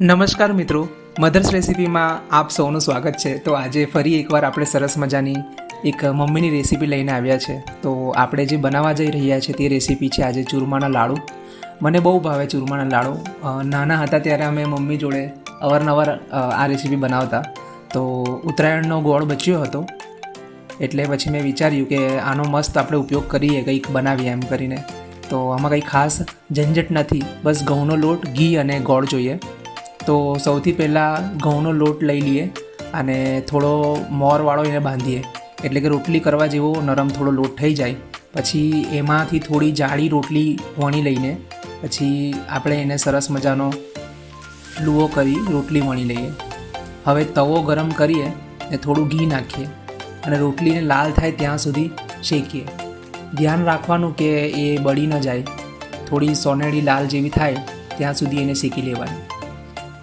નમસ્કાર મિત્રો, મધર્સ રેસિપીમાં આપ સૌનું સ્વાગત છે. તો આજે ફરી એકવાર આપણે સરસ મજાની એક મમ્મીની રેસીપી લઈને આવ્યા છે. તો આપણે જે બનાવવા જઈ રહ્યા છે તે રેસીપી છે આજે ચૂરમાના લાડુ. મને બહુ ભાવે ચૂરમાના લાડુ. નાના હતા ત્યારે અમે મમ્મી જોડે અવારનવાર આ રેસીપી બનાવતા. તો ઉત્તરાયણનો ગોળ બચ્યો હતો એટલે પછી મેં વિચાર્યું કે આનો મસ્ત આપણે ઉપયોગ કરીએ, કંઈક બનાવીએ એમ કરીને. તો આમાં કંઈ ખાસ ઝંઝટ નથી, બસ ઘઉંનો લોટ, ઘી અને ગોળ જોઈએ. તો સૌથી પહેલાં ઘઉંનો લોટ લઈ લઈએ અને થોડો મોરવાળો એને બાંધીએ, એટલે કે રોટલી કરવા જેવો નરમ થોડો લોટ થઈ જાય. પછી એમાંથી થોડી જાડી રોટલી વણી લઈને પછી આપણે એને સરસ મજાનો લુઓ કરી રોટલી વણી લઈએ. હવે તવો ગરમ કરીએ ને થોડું ઘી નાખીએ અને રોટલીને લાલ થાય ત્યાં સુધી શેકીએ. ધ્યાન રાખવાનું કે એ બળી ન જાય, થોડી સોનેરી લાલ જેવી થાય ત્યાં સુધી એને શેકી લેવાની.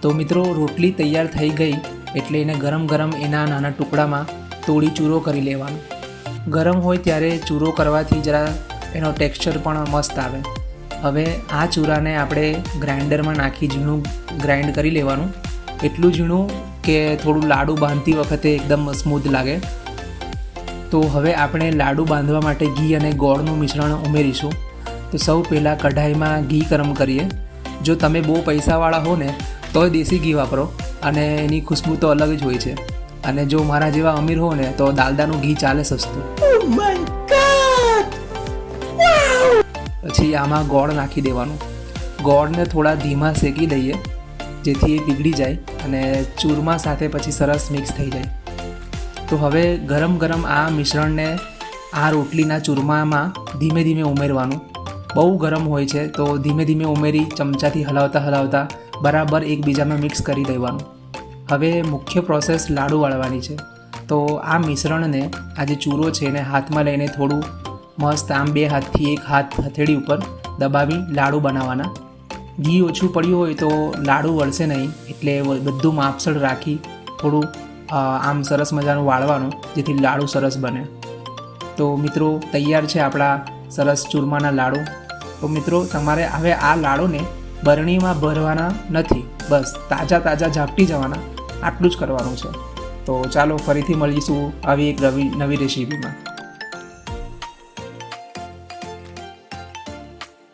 તો મિત્રો, રોટલી તૈયાર થઈ ગઈ એટલે એને ગરમ ગરમ એના નાના ટુકડામાં તોડી ચૂરો કરી લેવાનો. ગરમ હોય ત્યારે ચૂરો કરવાથી જરા એનો ટેક્સચર પણ મસ્ત આવે. હવે આ ચૂરાને આપણે ગ્રાઇન્ડરમાં નાખી ઝીણું ગ્રાઇન્ડ કરી લેવાનું, એટલું ઝીણું કે થોડું લાડુ બાંધતી વખતે એકદમ સ્મૂથ લાગે. તો હવે આપણે લાડુ બાંધવા માટે ઘી અને ગોળનું મિશ્રણ ઉમેરીશું. તો સૌ પહેલાં કઢાઈમાં ઘી ગરમ કરીએ. જો તમે બહુ પૈસાવાળા હો ને તો દેશી ઘી વાપરો અને એની ખુશ્બુ તો અલગ જ હોય છે. અને જો મારા જેવા અમીર હો ને તો દાલદાનું ઘી ચાલે સસ્તું. પછી આમાં ગોળ નાખી દેવાનું. ગોળને થોડા ધીમા શેકી દઈએ જેથી એ પીગળી જાય અને ચૂરમા સાથે પછી સરસ મિક્સ થઈ જાય. તો હવે ગરમ ગરમ આ મિશ્રણને આ રોટલીના ચૂરમામાં ધીમે ધીમે ઉમેરવાનું. બહુ ગરમ હોય છે તો ધીમે ધીમે ઉમેરી ચમચાથી હલાવતા બરાબર એકબીજામાં મિક્સ કરી દેવાનું. હવે મુખ્ય પ્રોસેસ લાડુ વાળવાની છે. તો આ મિશ્રણને આ જે ચૂરો છે એને હાથમાં લઈને થોડું મસ્ત આમ બે હાથથી એક હાથ હથેળી ઉપર દબાવી લાડુ બનાવવાના. ઘી ઓછું પડ્યું હોય તો લાડુ વળશે નહીં, એટલે બધું માપસળ રાખી થોડું આમ સરસ મજાનું વાળવાનું જેથી લાડુ સરસ બને. તો મિત્રો, તૈયાર છે આપણા સરસ ચૂરમાના લાડુ. તો મિત્રો, તમારે હવે આ લાડુને બરણીમાં ભરવાના નથી, બસ તાજા ઝાપટી જવાના, આટલું જ કરવાનું છે. તો ચાલો ફરીથી મળીશું આવી એક નવી રેસીપીમાં.